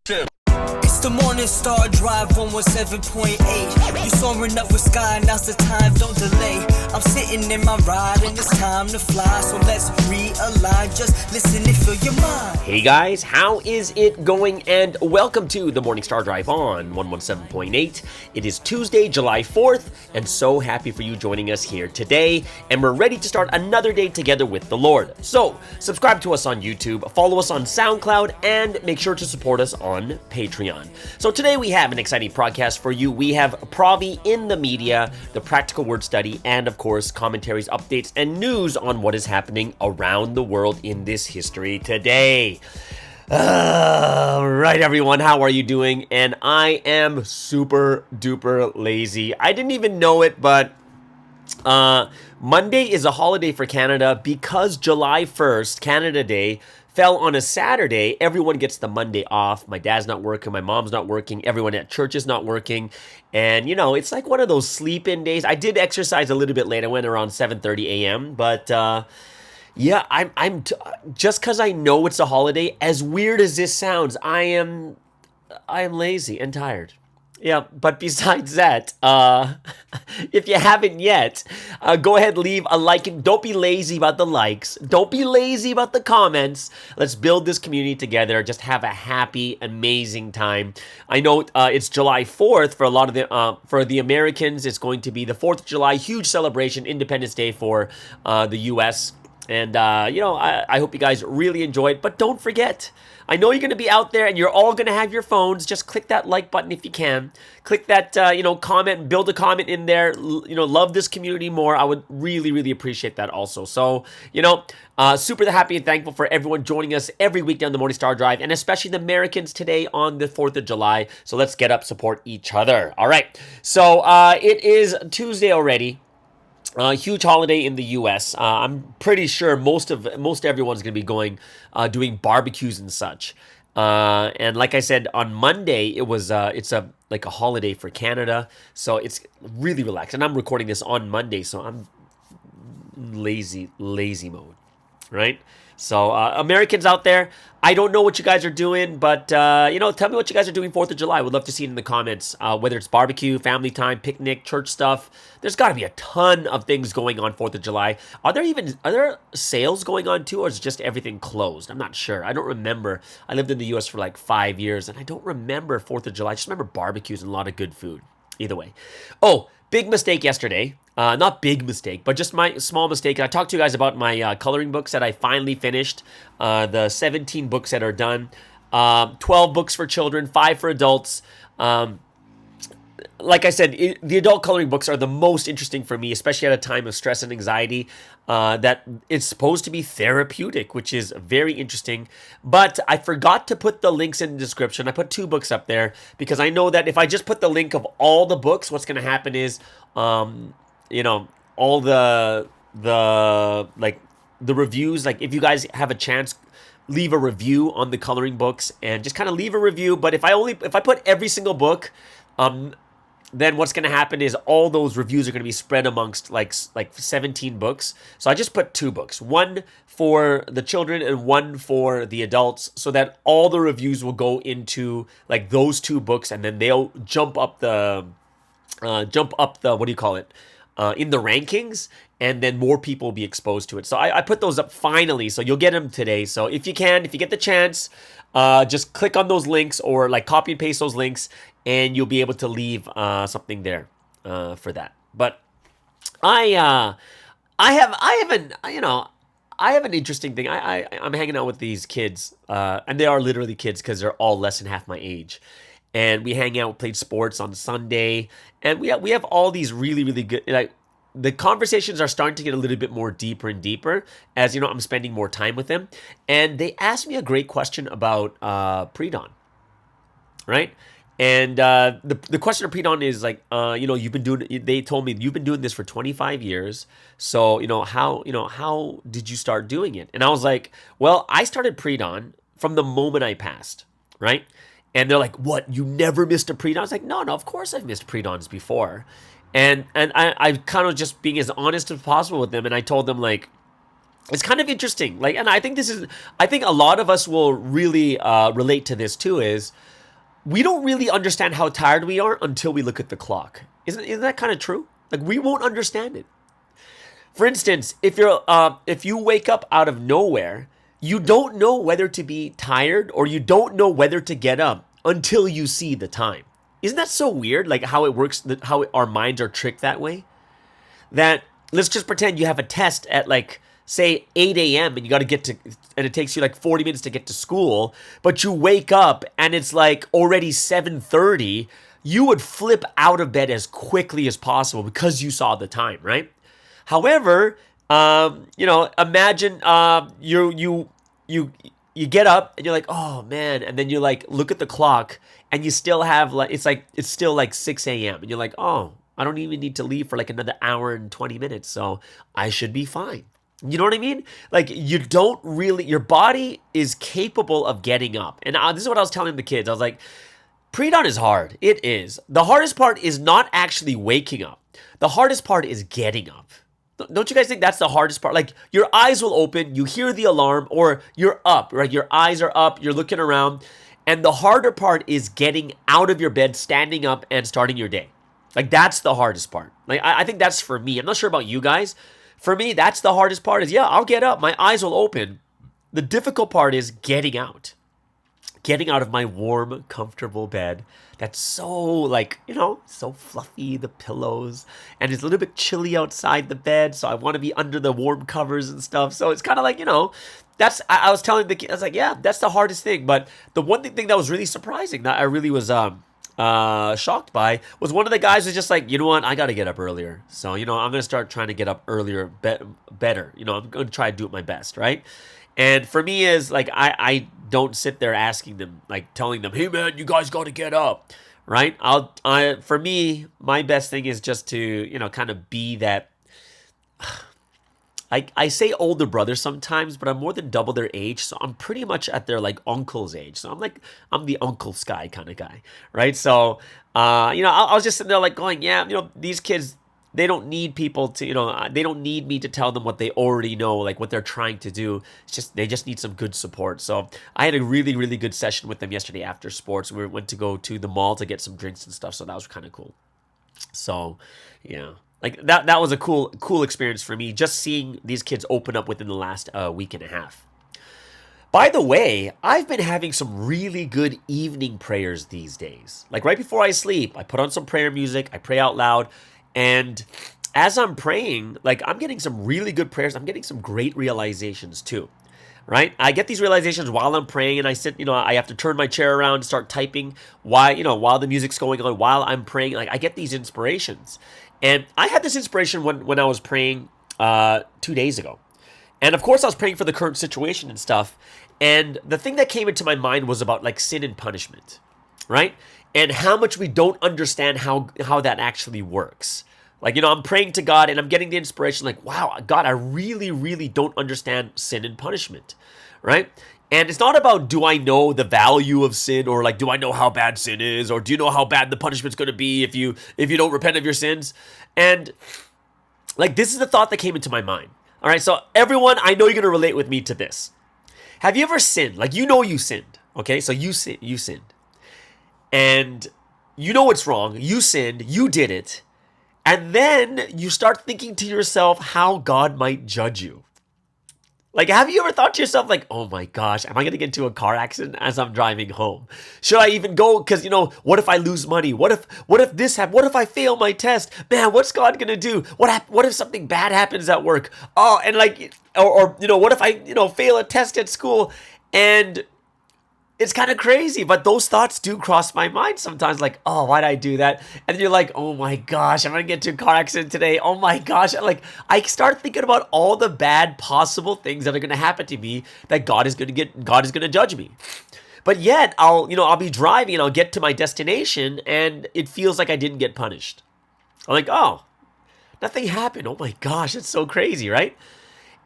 It's the Morning Star Drive 117.8. You soaring up with sky, now's the time, don't delay. I'm sitting in my ride and it's time to fly. So let's realign, just listen and fill your mind. Hey guys, how is it going? And welcome to the Morning Star Drive on 117.8. It is Tuesday, July 4th, and so happy for you joining us here today. And we're ready to start another day together with the Lord. So subscribe to us on YouTube, follow us on SoundCloud, and make sure to support us on Patreon. So today we have an exciting podcast for you. We have Provi in the media, the practical word study, and of course commentaries, updates, and news on what is happening around the world in this history today. Right, everyone, how are you doing? And I am super duper lazy. I didn't even know it, but Monday is a holiday for Canada because July 1st, Canada Day, fell on a Saturday. Everyone gets the Monday off. My dad's not working. My mom's not working. Everyone at church is not working. And, you know, it's like one of those sleep-in days. I did exercise a little bit late. I went around 7:30 a.m. But, yeah, I'm just because I know it's a holiday, as weird as this sounds, I am lazy and tired. Yeah, but besides that, if you haven't yet, go ahead, leave a like. Don't be lazy about the likes. Don't be lazy about the comments. Let's build this community together. Just have a happy, amazing time. I know it's July 4th for a lot of for the Americans. It's going to be the 4th of July, huge celebration, Independence Day for the U.S. And, you know, I hope you guys really enjoy it. But don't forget, I know you're going to be out there and you're all going to have your phones. Just click that like button if you can. Click that, you know, comment, build a comment in there. You know, love this community more. I would really, really appreciate that also. So, you know, super happy and thankful for everyone joining us every week down the Morning Star Drive, and especially the Americans today on the 4th of July. So let's get up, support each other. All right. So it is Tuesday already. Huge holiday in the U.S. I'm pretty sure most everyone's going to be going doing barbecues and such. And like I said, on Monday it's like a holiday for Canada, so it's really relaxed. And I'm recording this on Monday, so I'm lazy mode, right? So Americans out there, I don't know what you guys are doing, but you know, tell me what you guys are doing 4th of July. Would love to see it in the comments, whether it's barbecue, family time, picnic, church stuff. There's got to be a ton of things going on 4th of July. Are there sales going on too, or is just everything closed? I'm not sure. I don't remember. I lived in the U.S. for like 5 years, and I don't remember 4th of July. I just remember barbecues and a lot of good food. Either way. Oh, big mistake yesterday. Not big mistake, but just my small mistake. I talked to you guys about my coloring books that I finally finished. The 17 books that are done. 12 books for children, 5 for adults. Like I said, the adult coloring books are the most interesting for me, especially at a time of stress and anxiety. That it's supposed to be therapeutic, which is very interesting. But I forgot to put the links in the description. I put 2 books up there because I know that if I just put the link of all the books, what's going to happen is, you know, all the reviews. Like, if you guys have a chance, leave a review on the coloring books and just kind of leave a review. But if I put every single book, then what's going to happen is all those reviews are going to be spread amongst like 17 books. So I just put 2 books, one for the children and one for the adults, so that all the reviews will go into like those 2 books, and then they'll jump up the what do you call it? In the rankings, and then more people will be exposed to it. So I put those up finally, so you'll get them today. So if you get the chance, just click on those links or like copy and paste those links, and you'll be able to leave something there for that. But I have an interesting thing. I'm hanging out with these kids, and they are literally kids because they're all less than half my age. And we hang out, played sports on Sunday, and we have all these really, really good, like, the conversations are starting to get a little bit more deeper and deeper as, you know, I'm spending more time with them. And they asked me a great question about pre-dawn, right? And the question of pre-dawn is like, you know, they told me you've been doing this for 25 years. So, how did you start doing it? And I was like, well, I started pre-dawn from the moment I passed, right? And they're like, what, you never missed a pre-dawn? I was like, no, of course I've missed pre-dawns before. And I kind of just being as honest as possible with them. And I told them, like, it's kind of interesting. Like, and I think a lot of us will really relate to this too, is we don't really understand how tired we are until we look at the clock. Isn't that kind of true? Like, we won't understand it. For instance, if you wake up out of nowhere, you don't know whether to be tired or you don't know whether to get up until you see the time. Isn't that so weird? Like how it works, how our minds are tricked that way? That let's just pretend you have a test at like, say 8 a.m. and you got to get to, and it takes you like 40 minutes to get to school, but you wake up and it's like already 7:30, you would flip out of bed as quickly as possible because you saw the time, right? However, imagine you get up and you're like, oh man, and then you like look at the clock and you still have like it's still like 6 a.m. and you're like, oh, I don't even need to leave for like another hour and 20 minutes, so I should be fine. You know what I mean? Like your body is capable of getting up. And this is what I was telling the kids. I was like, pre-dawn is hard. It is. The hardest part is not actually waking up. The hardest part is getting up. Don't you guys think that's the hardest part? Like your eyes will open, you hear the alarm, or you're up, right? Your eyes are up, you're looking around. And the harder part is getting out of your bed, standing up, and starting your day. Like that's the hardest part. Like I think that's for me. I'm not sure about you guys. For me, that's the hardest part is, I'll get up, my eyes will open. The difficult part is getting out of my warm, comfortable bed. That's so like, so fluffy, the pillows, and it's a little bit chilly outside the bed. So I want to be under the warm covers and stuff. So it's kind of like, I was telling the kids, I was like, yeah, that's the hardest thing. But the one thing that was really surprising that I really was, shocked by was one of the guys was just like, you know what, I got to get up earlier. So, I'm going to start trying to get up earlier, better. I'm going to try to do it my best, right? And for me is like, I don't sit there asking them, like telling them, hey man, you guys got to get up, right? For me, my best thing is just to, kind of be that, I say older brother sometimes, but I'm more than double their age. So I'm pretty much at their like uncle's age. So I'm the Uncle Sky kind of guy, right? So, I was just sitting there like going, yeah, these kids, they don't need people to, they don't need me to tell them what they already know, like what they're trying to do. They just need some good support. So I had a really, really good session with them yesterday after sports. We went to go to the mall to get some drinks and stuff. So that was kind of cool. So, yeah. Like that was a cool experience for me, just seeing these kids open up within the last week and a half. By the way, I've been having some really good evening prayers these days. Like right before I sleep, I put on some prayer music, I pray out loud, and as I'm praying, like I'm getting some really good prayers. I'm getting some great realizations too. Right? I get these realizations while I'm praying, and I sit, I have to turn my chair around, start typing while the music's going on, while I'm praying. Like I get these inspirations. And I had this inspiration when I was praying 2 days ago. And of course I was praying for the current situation and stuff. And the thing that came into my mind was about like sin and punishment, right? And how much we don't understand how that actually works. Like, I'm praying to God and I'm getting the inspiration like, wow, God, I really, really don't understand sin and punishment, right? And it's not about, do I know the value of sin, or like, do I know how bad sin is, or do you know how bad the punishment's going to be if you don't repent of your sins? And like, this is the thought that came into my mind. All right, so everyone, I know you're going to relate with me to this. Have you ever sinned? Like, you sinned, okay? So you sinned. And you know it's wrong. You sinned. You did it. And then you start thinking to yourself how God might judge you. Like, have you ever thought to yourself, like, oh my gosh, am I going to get into a car accident as I'm driving home? Should I even go? Because, what if I lose money? What if this happens? What if I fail my test? Man, what's God going to do? What if something bad happens at work? Oh, and like, or what if I, fail a test at school? And it's kind of crazy, but those thoughts do cross my mind sometimes, like, oh, why'd I do that? And then you're like, oh my gosh, I'm going to get into a car accident today. Oh my gosh. Like, I start thinking about all the bad possible things that are going to happen to me that God is going to judge me. But yet I'll be driving and I'll get to my destination and it feels like I didn't get punished. I'm like, oh, nothing happened. Oh my gosh, it's so crazy, right?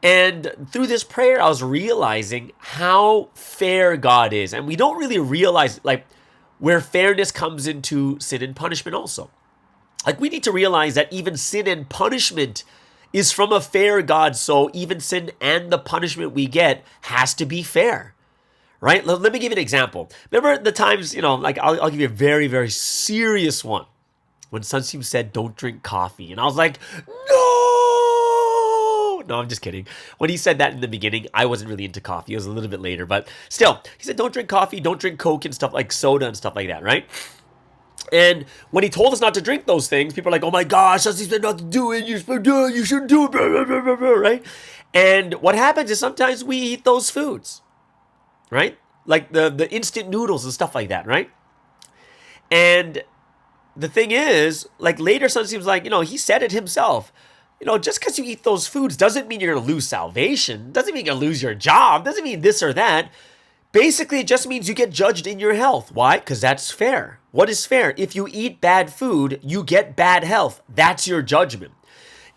And through this prayer, I was realizing how fair God is. And we don't really realize like where fairness comes into sin and punishment also. Like we need to realize that even sin and punishment is from a fair God. So even sin and the punishment we get has to be fair, right? Let me give you an example. Remember the times, like I'll give you a very, very serious one. When Sunseam said, don't drink coffee. And I was like, no! No, I'm just kidding. When he said that in the beginning, I wasn't really into coffee. It was a little bit later. But still, he said, don't drink coffee, don't drink Coke and stuff like soda and stuff like that, right? And when he told us not to drink those things, people are like, oh my gosh, Sunseam said not to do it. You shouldn't do it, blah, blah, blah, blah, blah, right? And what happens is sometimes we eat those foods, right? Like the instant noodles and stuff like that, right? And the thing is, like later Sunseam's like, he said it himself. Just because you eat those foods doesn't mean you're going to lose salvation. Doesn't mean you're going to lose your job. Doesn't mean this or that. Basically, it just means you get judged in your health. Why? Because that's fair. What is fair? If you eat bad food, you get bad health. That's your judgment.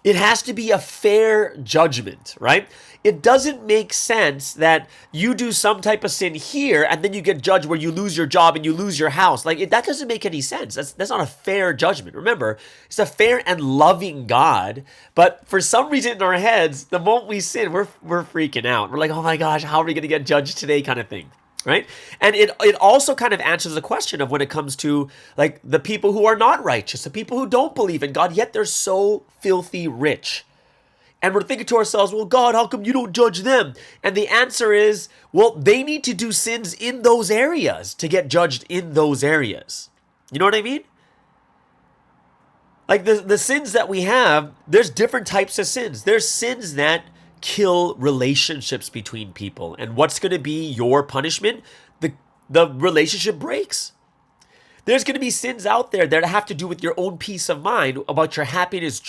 It has to be a fair judgment, right? It doesn't make sense that you do some type of sin here and then you get judged where you lose your job and you lose your house. That doesn't make any sense. That's not a fair judgment. Remember, it's a fair and loving God, but for some reason in our heads, the moment we sin, we're freaking out. We're like, oh my gosh, how are we going to get judged today kind of thing. Right? And it also kind of answers the question of when it comes to like the people who are not righteous, the people who don't believe in God, yet they're so filthy rich. And we're thinking to ourselves, well, God, how come you don't judge them? And the answer is, well, they need to do sins in those areas to get judged in those areas. You know what I mean? Like the sins that we have, there's different types of sins. There's sins that kill relationships between people. And what's going to be your punishment? The relationship breaks. There's going to be sins out there that have to do with your own peace of mind, about your happiness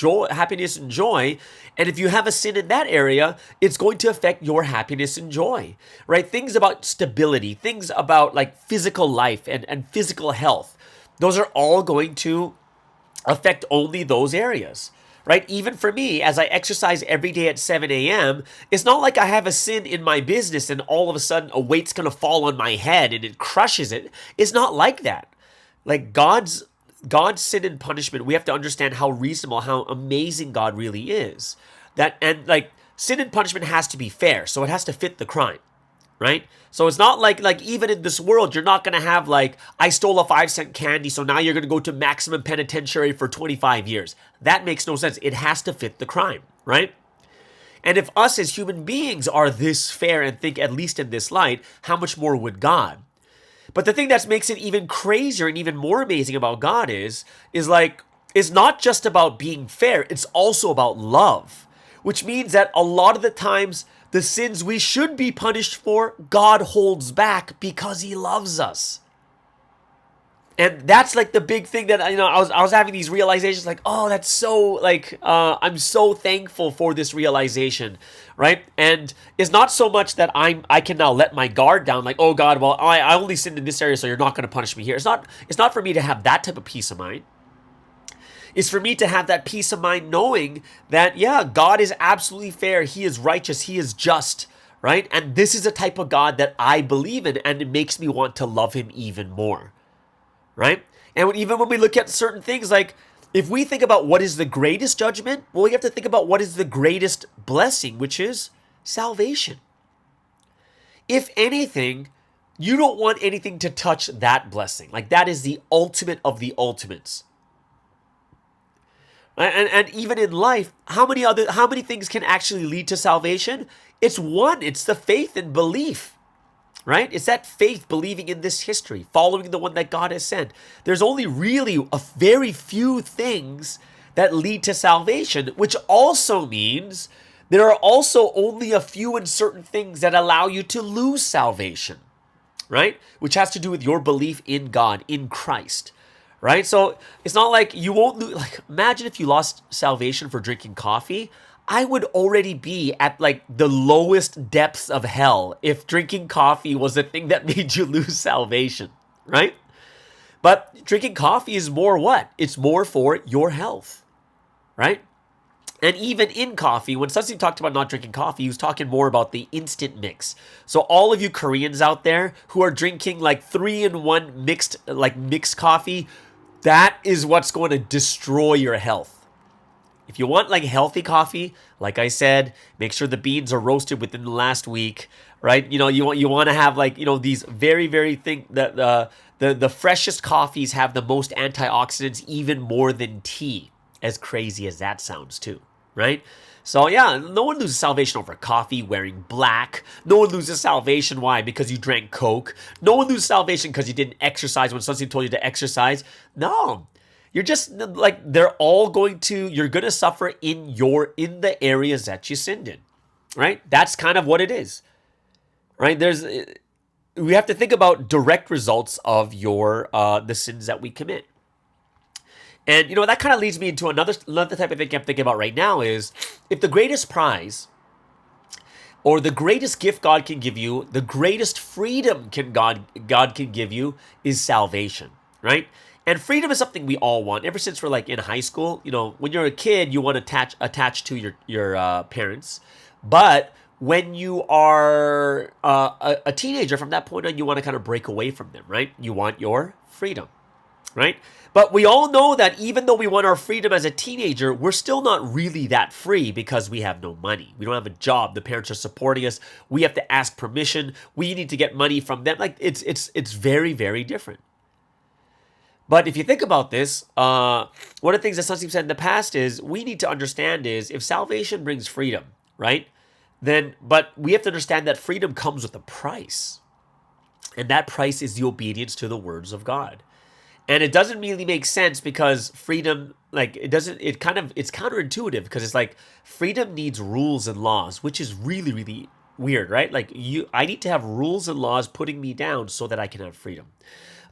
and joy. And if you have a sin in that area, it's going to affect your happiness and joy, right? Things about stability, things about like physical life and physical health. Those are all going to affect only those areas. Right? Even for me, as I exercise every day at 7 a.m., it's not like I have a sin in my business and all of a sudden a weight's going to fall on my head and it crushes it. It's not like that. Like God's sin and punishment, we have to understand how reasonable, how amazing God really is. And sin and punishment has to be fair, so it has to fit the crime. Right? So it's not like even in this world, you're not going to have like, I stole a 5-cent candy, so now you're going to go to maximum penitentiary for 25 years. That makes no sense. It has to fit the crime, right? And if us as human beings are this fair and think at least in this light, how much more would God? But the thing that makes it even crazier and even more amazing about God is like, it's not just about being fair, it's also about love, which means that a lot of the times, the sins we should be punished for, God holds back because he loves us. And that's like the big thing that, I was having these realizations like, oh, that's so like, I'm so thankful for this realization, right? And it's not so much that I can now let my guard down like, oh God, well, I only sinned in this area, so you're not going to punish me here. It's not for me to have that type of peace of mind. Is for me to have that peace of mind knowing that, yeah, God is absolutely fair. He is righteous. He is just, right? And this is a type of God that I believe in, and it makes me want to love him even more, right? And even when we look at certain things, like if we think about what is the greatest judgment, well, we have to think about what is the greatest blessing, which is salvation. If anything, you don't want anything to touch that blessing. Like that is the ultimate of the ultimates. And even in life, how many things can actually lead to salvation? It's one. It's the faith and belief, right? It's that faith, believing in this history, following the one that God has sent. There's only really a very few things that lead to salvation, which also means there are also only a few and certain things that allow you to lose salvation, right? Which has to do with your belief in God, in Christ. Right? So it's not like you won't lose. Like, imagine if you lost salvation for drinking coffee. I would already be at like the lowest depths of hell if drinking coffee was the thing that made you lose salvation, right? But drinking coffee is more what? It's more for your health, right? And even in coffee, when Sunseam talked about not drinking coffee, he was talking more about the instant mix. So all of you Koreans out there who are drinking like 3-in-1 mixed coffee, that is what's going to destroy your health. If you want like healthy coffee, like I said, make sure the beans are roasted within the last week, right? You want to have like, these very, very thing that the freshest coffees have the most antioxidants, even more than tea, as crazy as that sounds too, right? So yeah, no one loses salvation over coffee, wearing black. No one loses salvation. Why? Because you drank Coke. No one loses salvation because you didn't exercise when somebody told you to exercise. No. You're just like, you're going to suffer in the areas that you sinned in, right? That's kind of what it is, right? We have to think about direct results of the sins that we commit. And, that kind of leads me into another type of thing I'm thinking about right now is, if the greatest prize or the greatest gift God can give you, the greatest freedom God can give you is salvation, right? And freedom is something we all want. Ever since we're like in high school, when you're a kid, you want to attach to your parents. But when you are a teenager, from that point on, you want to kind of break away from them, right? You want your freedom, right? But we all know that even though we want our freedom as a teenager, we're still not really that free because we have no money. We don't have a job. The parents are supporting us. We have to ask permission. We need to get money from them. Like it's very, very different. But if you think about this, one of the things that Sunstein said in the past is, we need to understand is, if salvation brings freedom, right? But we have to understand that freedom comes with a price. And that price is the obedience to the words of God. And it doesn't really make sense, because freedom, like, it's counterintuitive, because it's like freedom needs rules and laws, which is really, really weird, right? Like, I need to have rules and laws putting me down so that I can have freedom.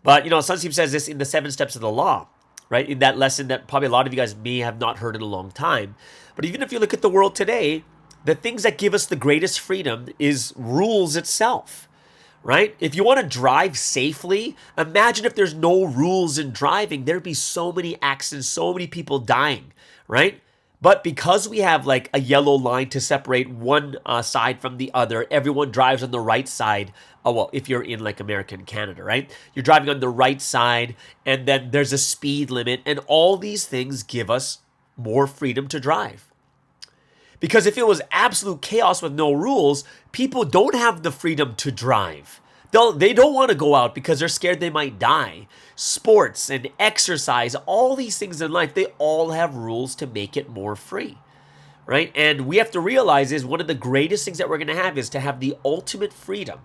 But, Sunstein says this in the 7 steps of the law, right? In that lesson that probably a lot of you guys may have not heard in a long time. But even if you look at the world today, the things that give us the greatest freedom is rules itself. Right? If you want to drive safely, imagine if there's no rules in driving, there'd be so many accidents, so many people dying, right? But because we have like a yellow line to separate one side from the other, everyone drives on the right side. Oh, well, if you're in like America and Canada, right? You're driving on the right side, and then there's a speed limit, and all these things give us more freedom to drive. Because if it was absolute chaos with no rules, people don't have the freedom to drive. They don't want to go out because they're scared they might die. Sports and exercise, all these things in life, they all have rules to make it more free, right? And we have to realize is, one of the greatest things that we're going to have is to have the ultimate freedom.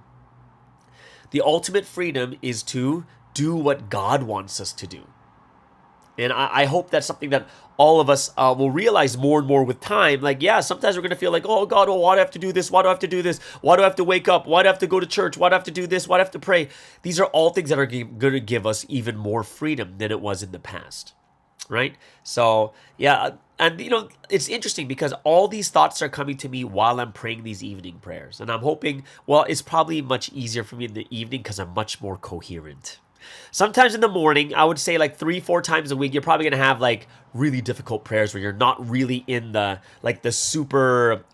The ultimate freedom is to do what God wants us to do. And I hope that's something that all of us will realize more and more with time. Like, yeah, sometimes we're going to feel like, oh, God, why do I have to do this? Why do I have to do this? Why do I have to wake up? Why do I have to go to church? Why do I have to do this? Why do I have to pray? These are all things that are going to give us even more freedom than it was in the past, right? So, yeah, and, it's interesting because all these thoughts are coming to me while I'm praying these evening prayers. And I'm hoping, well, it's probably much easier for me in the evening because I'm much more coherent. Sometimes in the morning, I would say like 3-4 times a week, you're probably going to have like really difficult prayers where you're not really in the super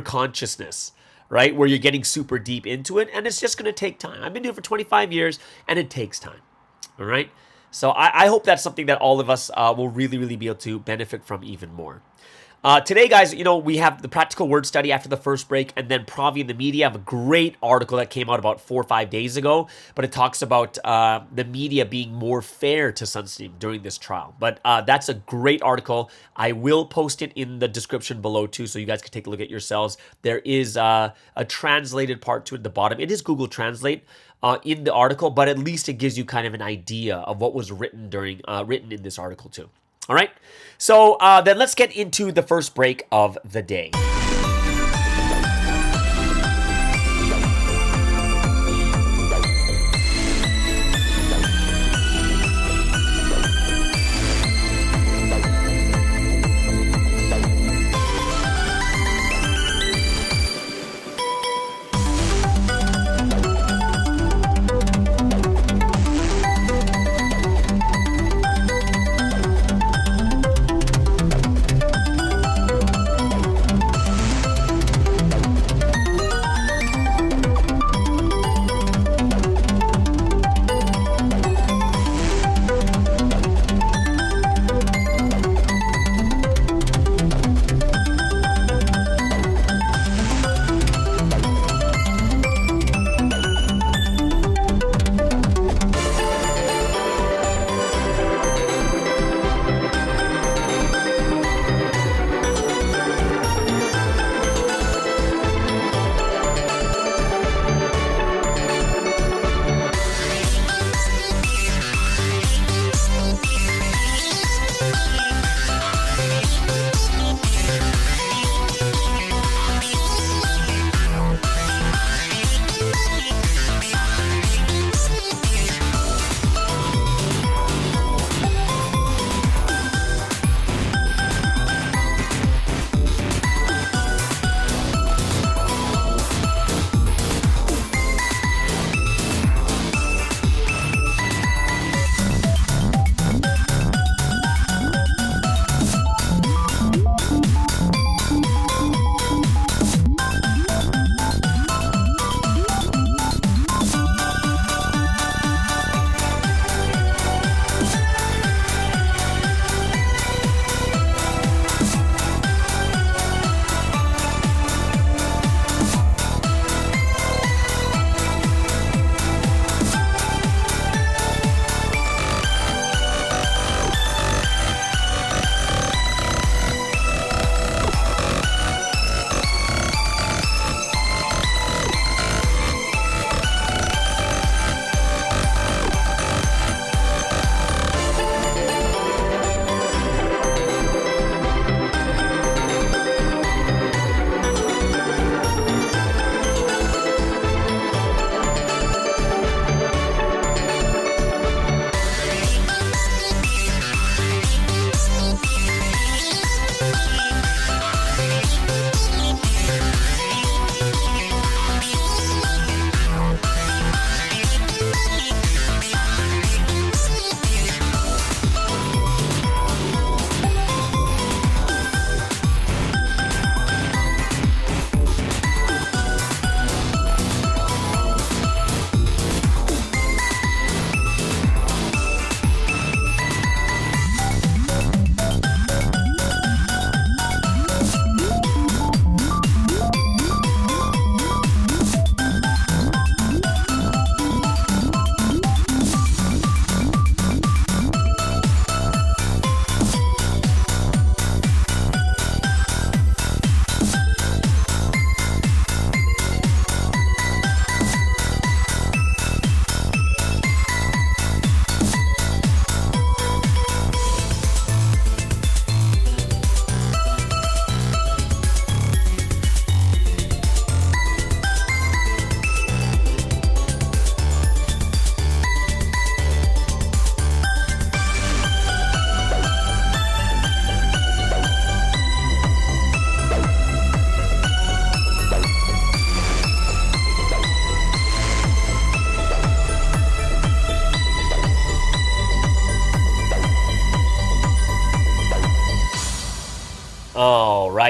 consciousness, right? Where you're getting super deep into it, and it's just going to take time. I've been doing it for 25 years, and it takes time, all right? So I hope that's something that all of us will really, really be able to benefit from even more. Today, guys, we have the practical word study after the first break, and then Provi and the media have a great article that came out about 4 or 5 days ago, but it talks about the media being more fair to Sunstein during this trial. But that's a great article. I will post it in the description below too, so you guys can take a look at yourselves. There is a translated part to it at the bottom. It is Google Translate in the article, but at least it gives you kind of an idea of what was written in this article too. All right, so then let's get into the first break of the day.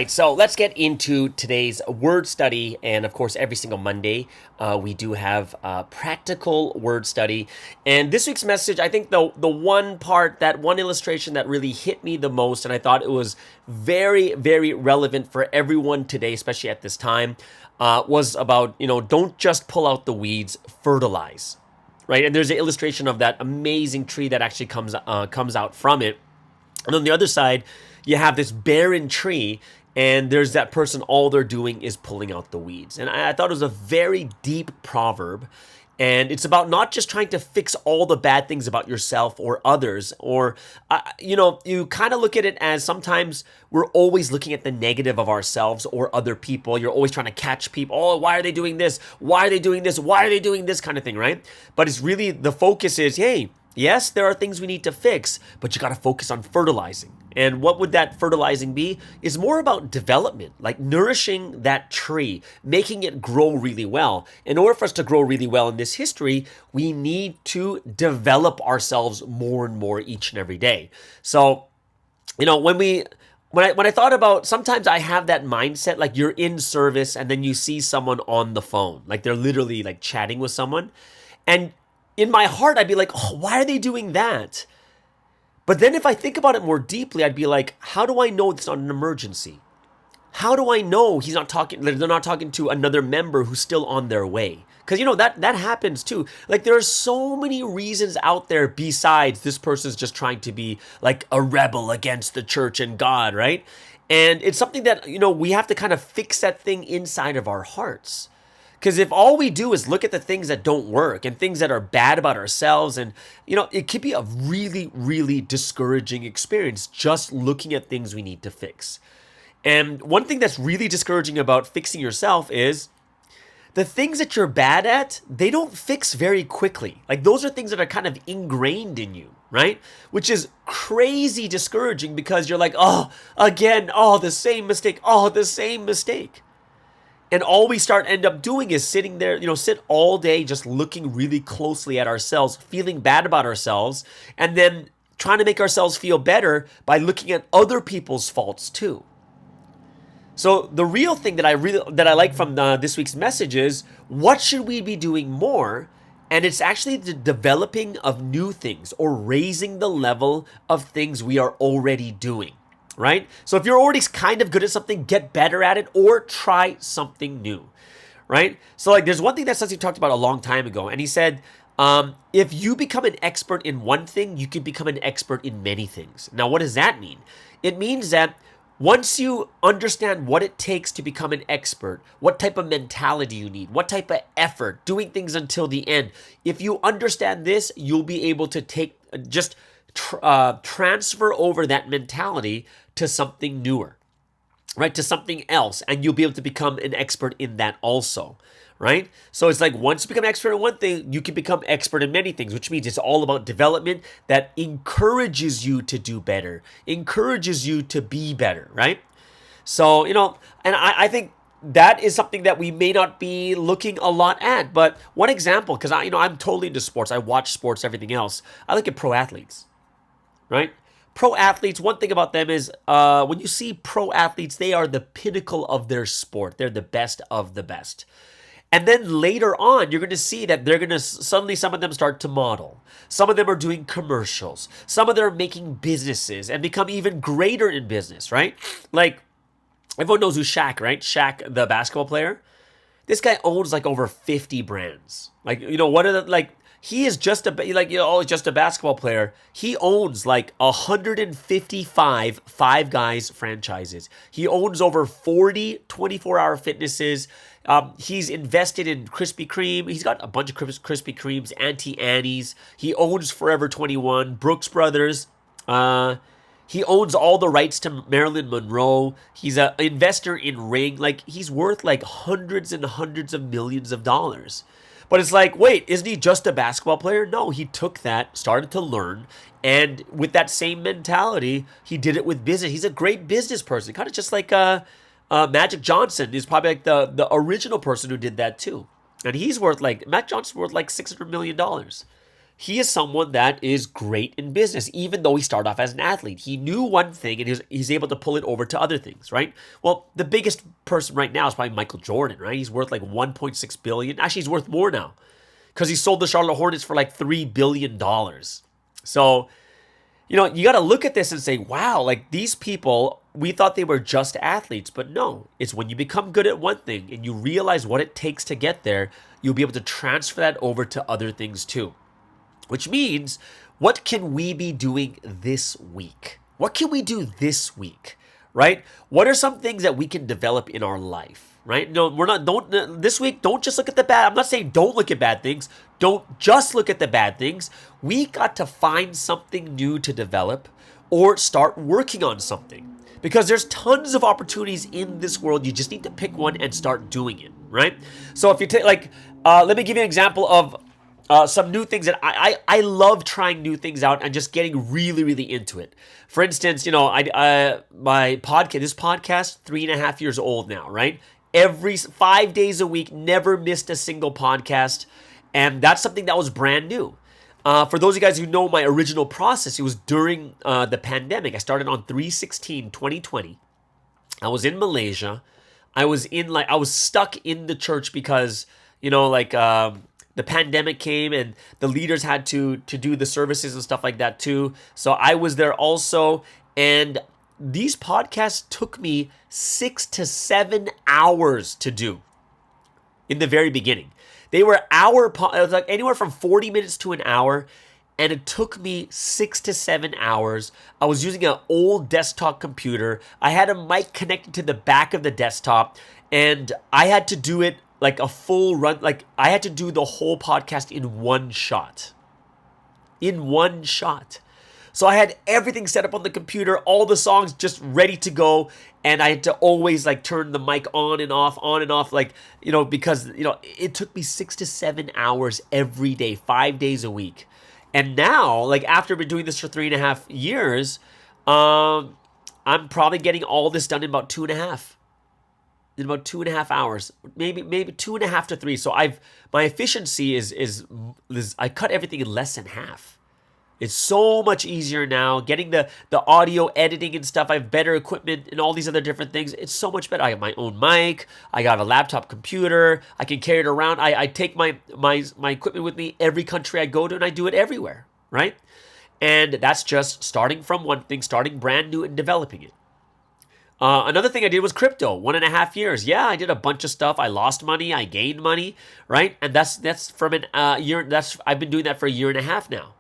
right, so let's get into today's word study. And of course, every single Monday, we do have a practical word study. And this week's message, I think the one part, that one illustration that really hit me the most, and I thought it was very, very relevant for everyone today, especially at this time, was about, don't just pull out the weeds, fertilize, right? And there's an illustration of that amazing tree that actually comes out from it. And on the other side, you have this barren tree, and there's that person, all they're doing is pulling out the weeds. And I thought it was a very deep proverb. And it's about not just trying to fix all the bad things about yourself or others, or, you kind of look at it as sometimes we're always looking at the negative of ourselves or other people. You're always trying to catch people. Oh, why are they doing this? Why are they doing this? Why are they doing this kind of thing, right? But it's really, the focus is, hey, yes, there are things we need to fix, but you got to focus on fertilizing. And what would that fertilizing be? Is more about development, like nourishing that tree, making it grow really well. In order for us to grow really well in this history, we need to develop ourselves more and more each and every day. So, when I thought about, sometimes I have that mindset, like you're in service and then you see someone on the phone, like they're literally like chatting with someone. And in my heart, I'd be like, oh, why are they doing that? But then if I think about it more deeply, I'd be like, how do I know it's not an emergency? How do I know they're not talking to another member who's still on their way? Because, that happens too. Like, there are so many reasons out there besides this person's just trying to be like a rebel against the church and God, right? And it's something that, we have to kind of fix that thing inside of our hearts. Because if all we do is look at the things that don't work and things that are bad about ourselves, and, it could be a really, really discouraging experience just looking at things we need to fix. And one thing that's really discouraging about fixing yourself is the things that you're bad at, they don't fix very quickly. Like, those are things that are kind of ingrained in you, right? Which is crazy discouraging because you're like, oh, again, oh, the same mistake, oh, the same mistake. And all we end up doing is sitting there, sit all day just looking really closely at ourselves, feeling bad about ourselves, and then trying to make ourselves feel better by looking at other people's faults too. So the real thing that I like from this week's message is, what should we be doing more? And it's actually the developing of new things, or raising the level of things we are already doing. Right? So if you're already kind of good at something, get better at it or try something new, right? So like, there's one thing that Susie talked about a long time ago, and he said, if you become an expert in one thing, you can become an expert in many things. Now, what does that mean? It means that once you understand what it takes to become an expert, what type of mentality you need, what type of effort, doing things until the end, if you understand this, you'll be able to transfer over that mentality to something newer, right? To something else, and you'll be able to become an expert in that also, right? So it's like, once you become expert in one thing, you can become expert in many things, which means it's all about development that encourages you to do better, encourages you to be better, right? So, and I think that is something that we may not be looking a lot at. But one example, because I'm totally into sports. I watch sports, everything else. I look at pro athletes, right? Pro athletes, one thing about them is when you see pro athletes, they are the pinnacle of their sport. They're the best of the best. And then later on, you're going to see that they're going to suddenly, some of them start to model. Some of them are doing commercials. Some of them are making businesses and become even greater in business, right? Like, everyone knows who's Shaq, right? Shaq, the basketball player. This guy owns like over 50 brands. Like, what are the, like, he is just just a basketball player. He owns like 155 Five Guys franchises. He owns over 40 24-hour fitnesses. He's invested in Krispy Kreme. He's got a bunch of Krispy Kremes, Auntie Annie's. He owns Forever 21, Brooks Brothers. He owns all the rights to Marilyn Monroe. He's an investor in Ring. Like, he's worth like hundreds and hundreds of millions of dollars. But it's like, wait, isn't he just a basketball player? No, he took that, started to learn, and with that same mentality, he did it with business. He's a great business person, kind of just like Magic Johnson is probably like the original person who did that too. And Mac Johnson's worth like $600 million. he is someone that is great in business, even though he started off as an athlete. He knew one thing and he's able to pull it over to other things, right? Well, the biggest person right now is probably Michael Jordan, right? He's worth like 1.6 billion. Actually, he's worth more now because he sold the Charlotte Hornets for like $3 billion. So, you got to look at this and say, wow, like these people, we thought they were just athletes, but no, it's when you become good at one thing and you realize what it takes to get there, you'll be able to transfer that over to other things too. Which means, what can we be doing this week? What can we do this week, right? What are some things that we can develop in our life, right? No, this week, don't just look at the bad. I'm not saying don't look at bad things. Don't just look at the bad things. We got to find something new to develop or start working on something because there's tons of opportunities in this world. You just need to pick one and start doing it, right? So if you take let me give you an example of some new things that I love trying new things out and just getting really, really into it. For instance, my podcast, this podcast, 3.5 years old now, right? Every 5 days a week, never missed a single podcast. And that's something that was brand new. For those of you guys who know my original process, it was during the pandemic. I started on 3/16/2020. I was in Malaysia. I was stuck in the church because, the pandemic came and the leaders had to do the services and stuff like that too. So I was there also. And these podcasts took me 6 to 7 hours to do in the very beginning. They were it was like anywhere from 40 minutes to an hour. And it took me 6 to 7 hours. I was using an old desktop computer. I had a mic connected to the back of the desktop. And I had to do it like a full run, like I had to do the whole podcast in one shot. So I had everything set up on the computer, all the songs just ready to go. And I had to always like turn the mic on and off, because, it took me 6 to 7 hours every day, 5 days a week. And now, like after I've been doing this for 3.5 years, I'm probably getting all this done in about 2.5. In about 2.5 hours, maybe 2.5 to 3. So my efficiency is I cut everything in less than half. It's so much easier now. Getting the audio editing and stuff. I have better equipment and all these other different things. It's so much better. I have my own mic. I got a laptop computer. I can carry it around. I take my equipment with me every country I go to, and I do it everywhere, right? And that's just starting from one thing, starting brand new and developing it. Another thing I did was crypto, 1.5 years. Yeah, I did a bunch of stuff. I lost money. I gained money, right? And that's from an year. I've been doing that for 1.5 years now.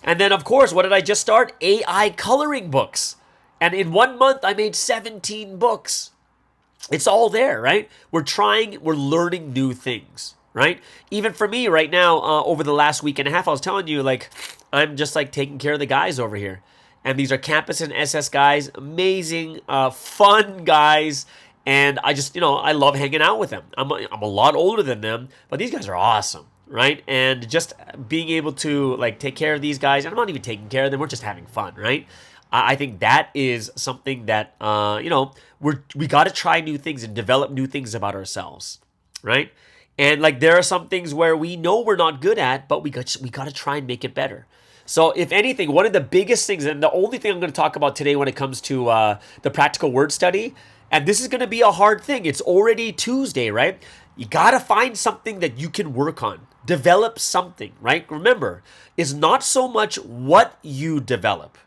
And then, of course, what did I just start? AI coloring books. And in 1 month, I made 17 books. It's all there, right? We're learning new things, right? Even for me right now, over the last 1.5 weeks, I was telling you, like, I'm just like taking care of the guys over here. And these are campus and SS guys, amazing, fun guys. And I just, I love hanging out with them. I'm a lot older than them, but these guys are awesome, right? And just being able to like take care of these guys, and I'm not even taking care of them, we're just having fun, right? I think that is something that, we got to try new things and develop new things about ourselves, right? And like there are some things where we know we're not good at, but we got to try and make it better. So if anything, one of the biggest things, and the only thing I'm going to talk about today when it comes to the practical word study, and this is going to be a hard thing. It's already Tuesday, right? You got to find something that you can work on. Develop something, right? Remember, it's not so much what you develop.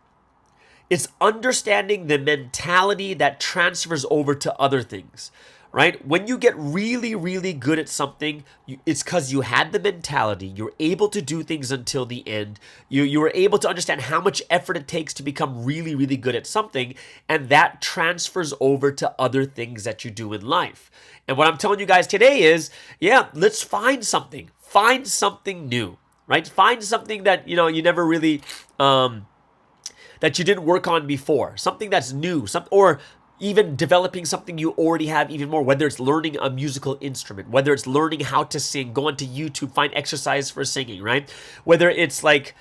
It's understanding the mentality that transfers over to other things, right? When you get really, really good at something, it's because you had the mentality. You're able to do things until the end. You were able to understand how much effort it takes to become really, really good at something, and that transfers over to other things that you do in life. And what I'm telling you guys today is, let's find something. Find something new, right? Find something that, you never really, that you didn't work on before. Something that's new, or even developing something you already have even more, whether it's learning a musical instrument, whether it's learning how to sing, go onto YouTube, find exercise for singing, right? Whether it's like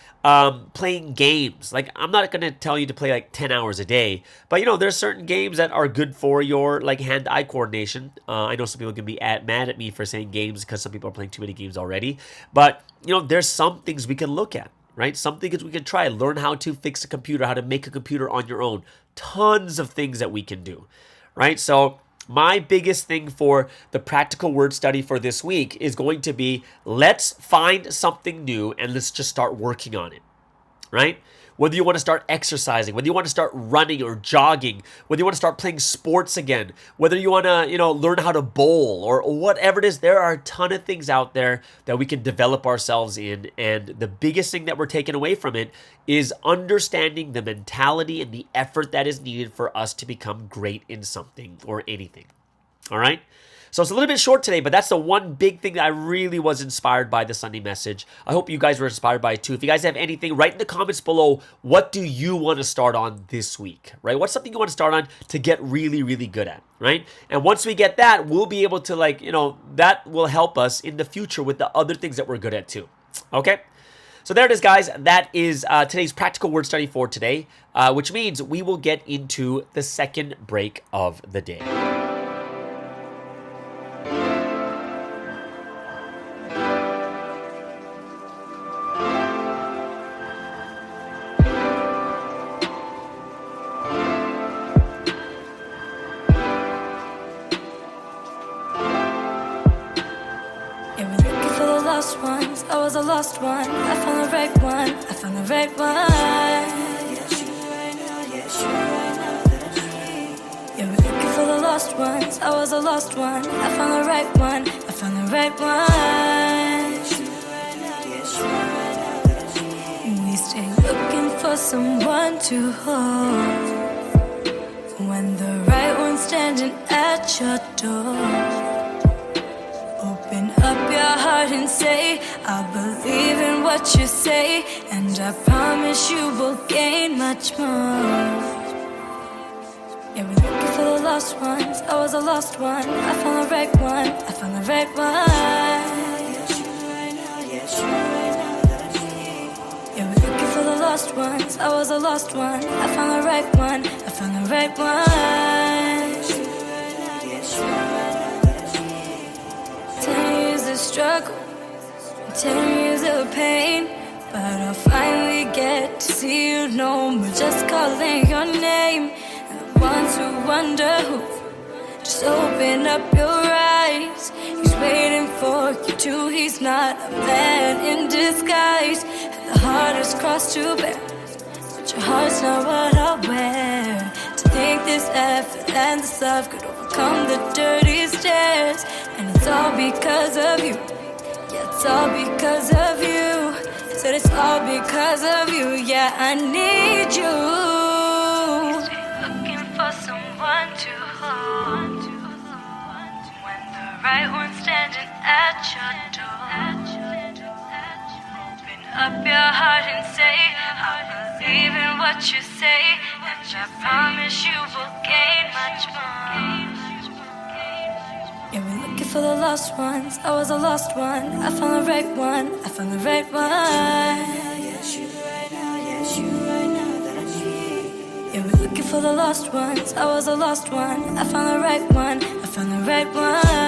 playing games. Like, I'm not going to tell you to play like 10 hours a day, but there's certain games that are good for your like hand-eye coordination. I know some people can be mad at me for saying games because some people are playing too many games already, but there's some things we can look at. Right? Some things we can try. Learn how to fix a computer, how to make a computer on your own. Tons of things that we can do. Right? So my biggest thing for the practical word study for this week is going to be, let's find something new and let's just start working on it. Right? Whether you want to start exercising, whether you want to start running or jogging, whether you want to start playing sports again, whether you want to, learn how to bowl or whatever it is, there are a ton of things out there that we can develop ourselves in. And the biggest thing that we're taking away from it is understanding the mentality and the effort that is needed for us to become great in something or anything. All right? So it's a little bit short today, but that's the one big thing that I really was inspired by the Sunday message. I hope you guys were inspired by it too. If you guys have anything, write in the comments below, what do you want to start on this week, right? What's something you want to start on to get really, really good at, right? And once we get that, we'll be able to that will help us in the future with the other things that we're good at too, okay? So there it is, guys. That is today's practical word study for today, which means we will get into the second break of the day. I was a lost one. I found the right one. I found the right one. Yeah, we're looking for the lost ones. I was a lost one. I found the right one. I found the right one. We stay looking for someone to hold when the right one's standing at your door. Open up your heart and say, I believe in what you say, and I promise you will gain much more. Yeah, we're looking for the lost ones. I was a lost one. I found the right one. I found the right one. Yeah, we're looking for the lost ones. I was a lost one. I found the right one. I found the right one. 10 years of struggle, 10 years of pain, but I'll finally get to see you no more. Just calling your name, and the ones who wonder who, just open up your eyes. He's waiting for you too. He's not a man in disguise. And the hardest cross to bear, but your heart's not what I wear. To think this effort and this love could overcome the dirty stairs. And it's all because of you. Yeah, it's all because of you. Said it's all because of you. Yeah, I need you. Looking for someone to hold when the right one's standing at your door. Open up your heart and say, I believe in what you say, and I promise you will gain much more. Yeah, we're looking for the lost ones. I was a lost one. I found the right one. I found the right one. Yeah, we're looking for the lost ones. I was a lost one. I found the right one. I found the right one.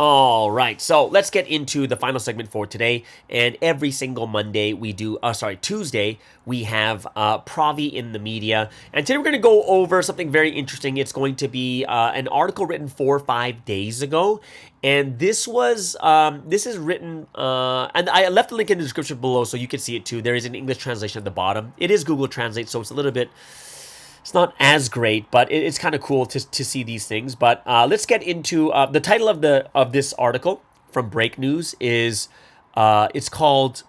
All right, so let's get into the final segment for today. And every single Monday we do, Tuesday, we have Provi in the media. And today we're going to go over something very interesting. It's going to be an article written 4 or 5 days ago. And this is written, and I left the link in the description below so you can see it too. There is an English translation at the bottom. It is Google Translate, so it's a little bit... It's not as great, but it's kind of cool to see these things. But let's get into the title of this article. from Break News is it's called,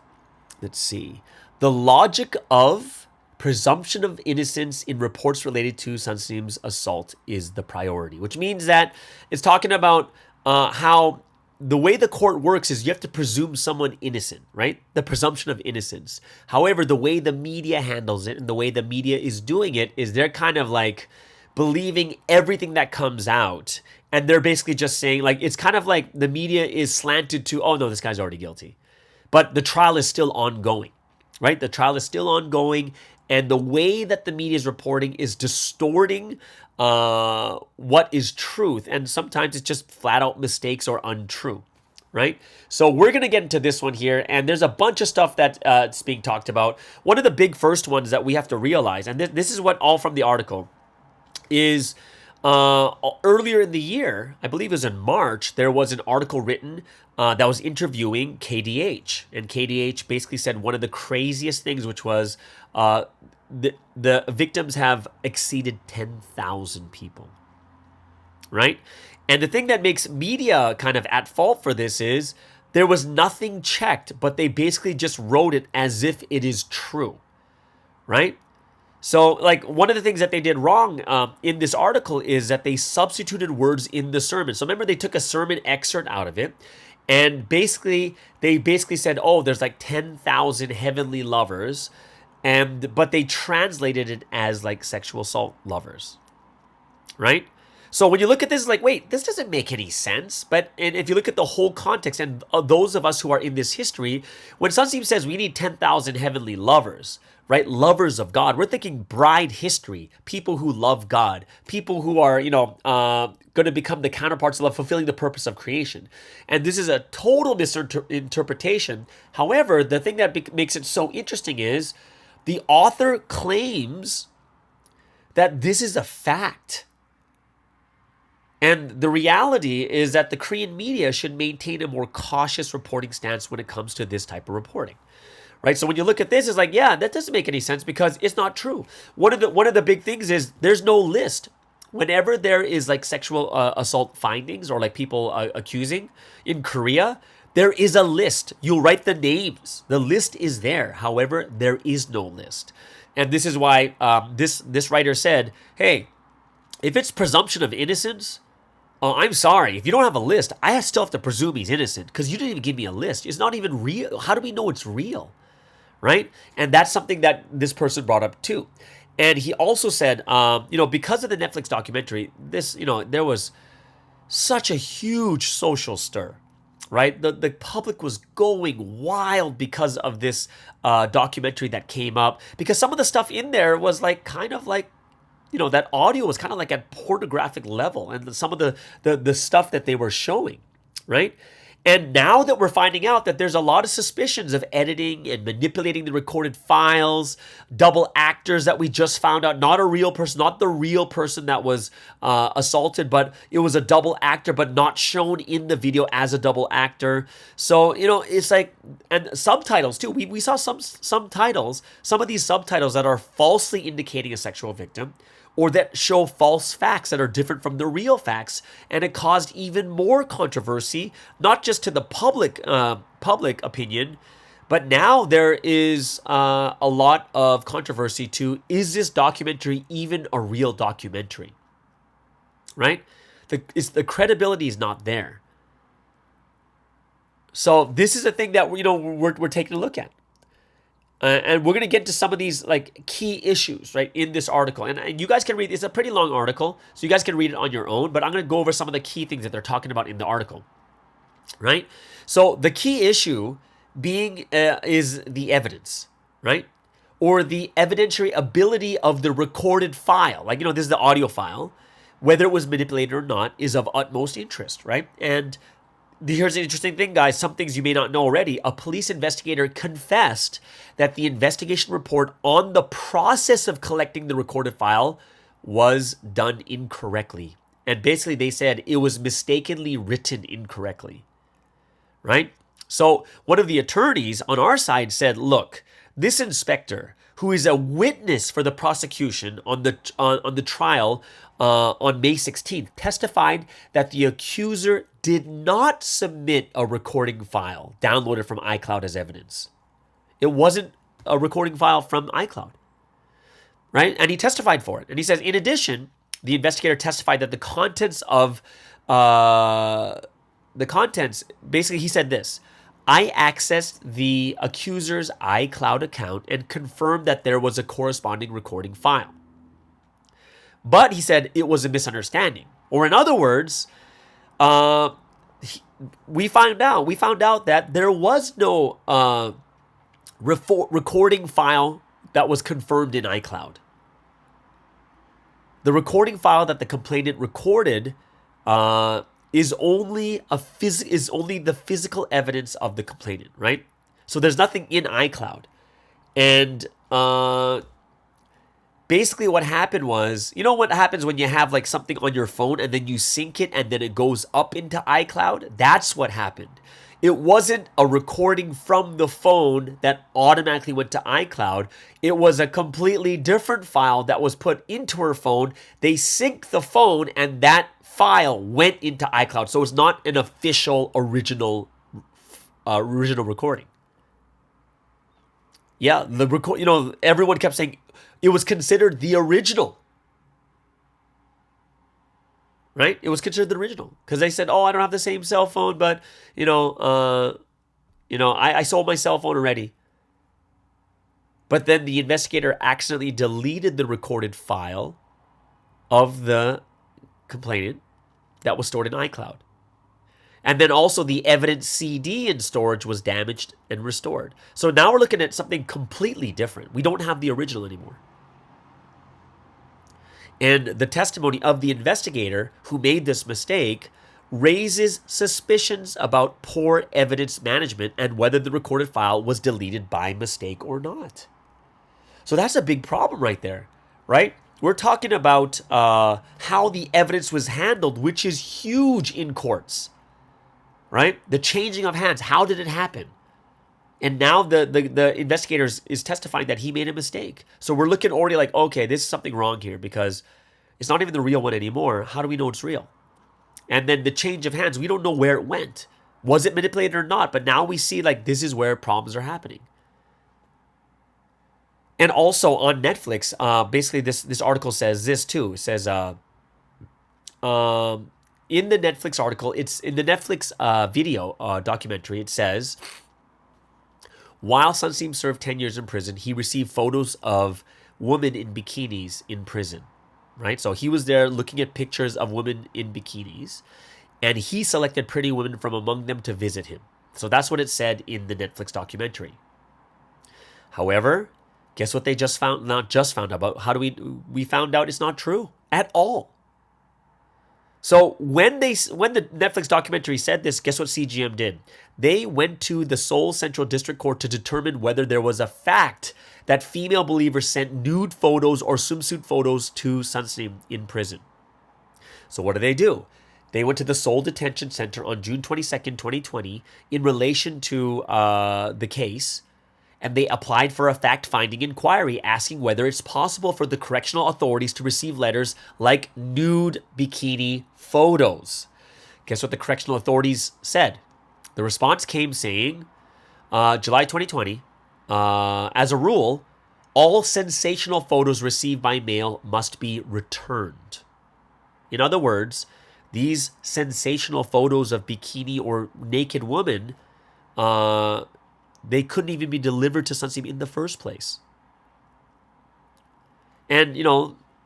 let's see, The Logic of Presumption of Innocence in Reports Related to Sunseem's Assault is the Priority, which means that it's talking about how the way the court works is you have to presume someone innocent, right? The presumption of innocence. However, the way the media handles it and the way the media is doing it is they're kind of like believing everything that comes out. And they're basically just saying, like, it's kind of like the media is slanted to, oh no, this guy's already guilty. But the trial is still ongoing, right? The trial is still ongoing. And the way that the media is reporting is distorting what is truth. And sometimes it's just flat out mistakes or untrue, right? So we're going to get into this one here. And there's a bunch of stuff that's being talked about. One of the big first ones that we have to realize, and this is what all from the article, is earlier in the year, I believe it was in March, there was an article written that was interviewing KDH. And KDH basically said one of the craziest things, which was the victims have exceeded 10,000 people, right? And the thing that makes media kind of at fault for this is there was nothing checked, but they basically just wrote it as if it is true, right? So, like, one of the things that they did wrong in this article is that they substituted words in the sermon. So remember, they took a sermon excerpt out of it, and they basically said, oh, there's like 10,000 heavenly lovers, but they translated it as like sexual assault lovers, right? So when you look at this, like, wait, this doesn't make any sense. And if you look at the whole context, and those of us who are in this history, when Sunseem says we need 10,000 heavenly lovers, right? Lovers of God. We're thinking bride history, people who love God, people who are, going to become the counterparts of love, fulfilling the purpose of creation. And this is a total misinterpretation. However, the thing that makes it so interesting is the author claims that this is a fact. And the reality is that the Korean media should maintain a more cautious reporting stance when it comes to this type of reporting. Right, so when you look at this, it's like, yeah, that doesn't make any sense because it's not true. One of the big things is there's no list. Whenever there is like sexual assault findings or like people accusing in Korea, there is a list. You'll write the names. The list is there. However, there is no list, and this is why this writer said, hey, if it's presumption of innocence, I'm sorry. If you don't have a list, I still have to presume he's innocent because you didn't even give me a list. It's not even real. How do we know it's real? Right? And that's something that this person brought up too. And he also said, because of the Netflix documentary, there was such a huge social stir, right? The public was going wild because of this documentary that came up, because some of the stuff in there was like kind of like, that audio was kind of like at pornographic level, and some of the stuff that they were showing, right? And now that we're finding out that there's a lot of suspicions of editing and manipulating the recorded files, double actors that we just found out, not a real person, not the real person that was assaulted, but it was a double actor, but not shown in the video as a double actor. So, it's like, and subtitles too. We saw some titles, some of these subtitles that are falsely indicating a sexual victim, or that show false facts that are different from the real facts, and it caused even more controversy, not just to the public opinion, but now there is a lot of controversy to, is this documentary even a real documentary, right? The credibility is not there. So this is a thing that we're taking a look at. And we're going to get to some of these like key issues, right, in this article. And you guys can read, it's a pretty long article, so you guys can read it on your own, but I'm going to go over some of the key things that they're talking about in the article, right? So the key issue being is the evidence, right? Or the evidentiary ability of the recorded file. Like, this is the audio file. Whether it was manipulated or not is of utmost interest, right? And here's an interesting thing, guys. Some things you may not know already. A police investigator confessed that the investigation report on the process of collecting the recorded file was done incorrectly. And basically they said it was mistakenly written incorrectly, right? So one of the attorneys on our side said, look, this inspector, who is a witness for the prosecution on the trial on May 16th, testified that the accuser did not submit a recording file downloaded from iCloud as evidence. It wasn't a recording file from iCloud, right? And he testified for it. And he says, in addition, the investigator testified that basically he said this: I accessed the accuser's iCloud account and confirmed that there was a corresponding recording file. But he said it was a misunderstanding. Or in other words, we found out that there was no recording file that was confirmed in iCloud. The recording file that the complainant recorded is only the physical evidence of the complainant, right? So there's nothing in iCloud. And basically what happened was, you know what happens when you have like something on your phone and then you sync it and then it goes up into iCloud? That's what happened. It wasn't a recording from the phone that automatically went to iCloud. It was a completely different file that was put into her phone. They synced the phone and that file went into iCloud. So it's not an official original recording. Yeah, everyone kept saying it was considered the original. Right? It was considered the original because they said, "Oh, I don't have the same cell phone, but I sold my cell phone already." But then the investigator accidentally deleted the recorded file of the complainant that was stored in iCloud. And then also the evidence CD in storage was damaged and restored. So now we're looking at something completely different. We don't have the original anymore. And the testimony of the investigator who made this mistake raises suspicions about poor evidence management and whether the recorded file was deleted by mistake or not. So that's a big problem right there, right? We're talking about how the evidence was handled, which is huge in courts, right? The changing of hands. How did it happen? And now the investigator is testifying that he made a mistake. So we're looking already like, okay, there's something wrong here because it's not even the real one anymore. How do we know it's real? And then the change of hands, we don't know where it went. Was it manipulated or not? But now we see like this is where problems are happening. And also on Netflix, basically this article says this too. It says in the Netflix article, it's in the Netflix video documentary, it says, while Sunstein served 10 years in prison, he received photos of women in bikinis in prison, right? So he was there looking at pictures of women in bikinis, and he selected pretty women from among them to visit him. So that's what it said in the Netflix documentary. However, guess what they not just found out? How do we found out it's not true at all. So when the Netflix documentary said this, guess what CGM did? They went to the Seoul Central District Court to determine whether there was a fact that female believers sent nude photos or swimsuit photos to Sunstein in prison. So what do? They went to the Seoul Detention Center on June 22nd, 2020 in relation to the case, and they applied for a fact-finding inquiry asking whether it's possible for the correctional authorities to receive letters like nude bikini photos. Guess what the correctional authorities said? The response came saying, July 2020, as a rule, all sensational photos received by mail must be returned. In other words, these sensational photos of bikini or naked women, they couldn't even be delivered to Sunstein in the first place. And,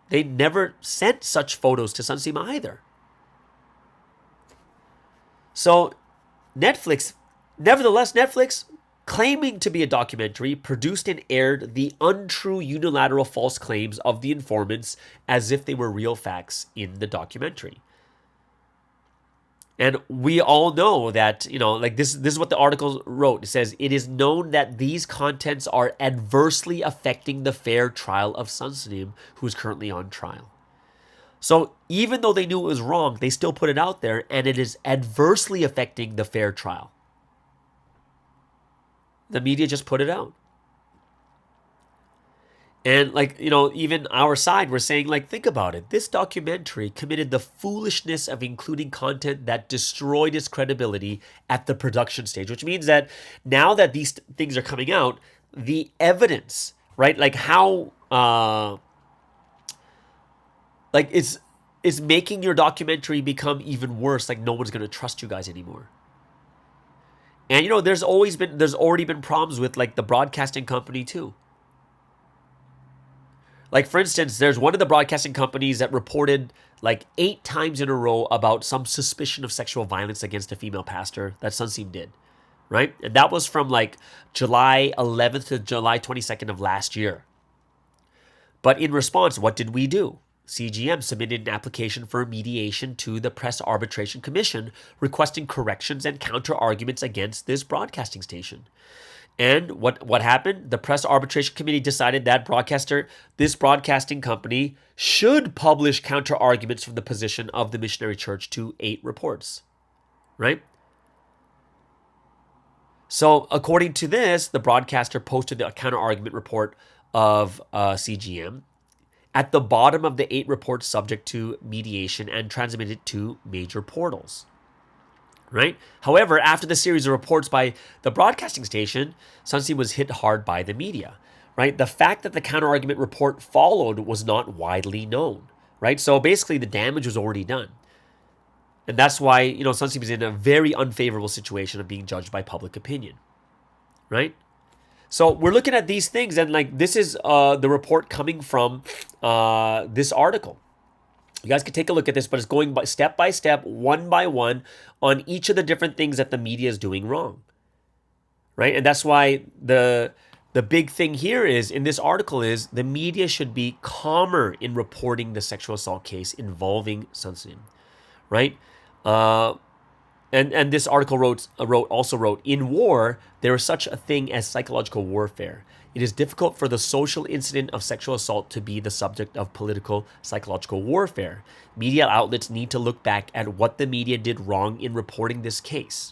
they never sent such photos to Sunstein either. So, Netflix, claiming to be a documentary, produced and aired the untrue unilateral false claims of the informants as if they were real facts in the documentary. And we all know that, this is what the article wrote. It says, it is known that these contents are adversely affecting the fair trial of Sunstein, who is currently on trial. So even though they knew it was wrong, they still put it out there, and it is adversely affecting the fair trial. The media just put it out. And like, even our side, we're saying like, think about it. This documentary committed the foolishness of including content that destroyed its credibility at the production stage, which means that now that these things are coming out, the evidence, right? Like how, like it's making your documentary become even worse. Like no one's going to trust you guys anymore. And there's already been problems with like the broadcasting company too. Like, for instance, there's one of the broadcasting companies that reported like 8 times in a row about some suspicion of sexual violence against a female pastor that Sunseam did, right? And that was from like July 11th to July 22nd of last year. But in response, what did we do? CGM submitted an application for mediation to the Press Arbitration Commission requesting corrections and counter-arguments against this broadcasting station. And what happened? The Press Arbitration Committee decided that this broadcasting company should publish counter-arguments from the position of the missionary church to 8 reports, right? So according to this, the broadcaster posted a counter-argument report of CGM at the bottom of the 8 reports subject to mediation and transmitted to major portals. Right? However, after the series of reports by the broadcasting station, Sunseam was hit hard by the media, right? The fact that the counter-argument report followed was not widely known, right? So basically the damage was already done. And that's why, Sunseam is in a very unfavorable situation of being judged by public opinion, right? So we're looking at these things, and like this is the report coming from this article. You guys can take a look at this, but it's going by step, one by one, on each of the different things that the media is doing wrong, right? And that's why the big thing here is, in this article, is the media should be calmer in reporting the sexual assault case involving Sunseam, right? And this article also wrote, in war, there is such a thing as psychological warfare. It is difficult for the social incident of sexual assault to be the subject of political psychological warfare. Media outlets need to look back at what the media did wrong in reporting this case,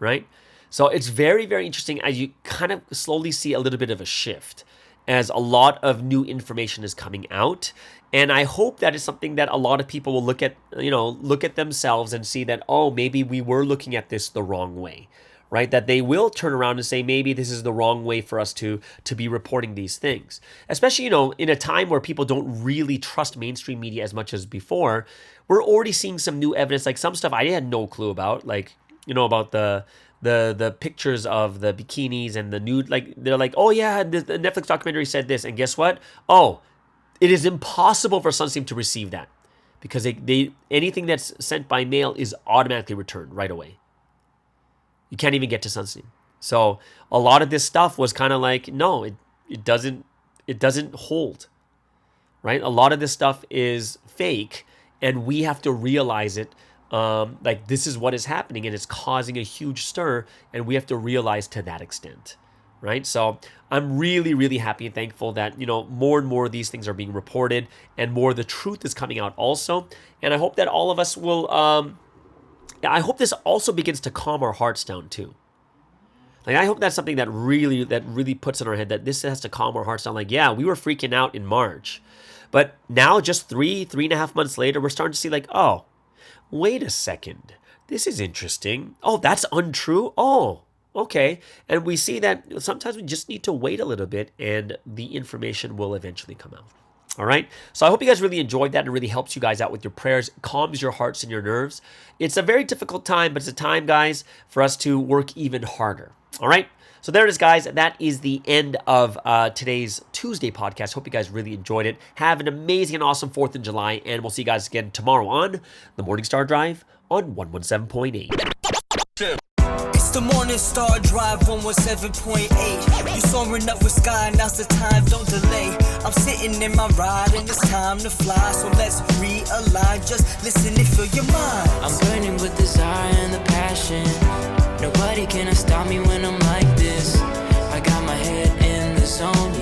right? So it's very, very interesting as you kind of slowly see a little bit of a shift as a lot of new information is coming out. And I hope that is something that a lot of people will look at themselves and see that, oh, maybe we were looking at this the wrong way, right? That they will turn around and say, maybe this is the wrong way for us to be reporting these things. Especially, in a time where people don't really trust mainstream media as much as before, we're already seeing some new evidence, like some stuff I had no clue about, like, about the pictures of the bikinis and the nude, like, they're like, oh yeah, the Netflix documentary said this, and guess what? Oh, it is impossible for Sunseam to receive that because they anything that's sent by mail is automatically returned right away. You can't even get to Sunseam. So a lot of this stuff was kind of like, no, it doesn't hold, right? A lot of this stuff is fake, and we have to realize it. Like this is what is happening, and it's causing a huge stir, and we have to realize to that extent, right? So I'm really, really happy and thankful that, more and more of these things are being reported, and more of the truth is coming out also. And I hope that all of us will, I hope this also begins to calm our hearts down too. Like, I hope that's something that really puts in our head, that this has to calm our hearts down. Like, yeah, we were freaking out in March, but now just 3.5 months later, we're starting to see like, oh, wait a second, this is interesting. Oh, that's untrue. Oh, okay. And we see that sometimes we just need to wait a little bit, and the information will eventually come out. All right. So I hope you guys really enjoyed that, and really helps you guys out with your prayers, calms your hearts and your nerves. It's a very difficult time, but it's a time, guys, for us to work even harder. All right. So there it is, guys. That is the end of today's Tuesday podcast. Hope you guys really enjoyed it. Have an amazing and awesome 4th of July, and we'll see you guys again tomorrow on the Morning Star Drive on 117.8. It's the Morning Star Drive 117.8. You soaring up with sky, now's the time, don't delay. I'm sitting in my ride and it's time to fly, so let's realign. Just listen and feel your mind. I'm burning with desire and the passion. Nobody can stop me when I'm like this. I got my head in the zone,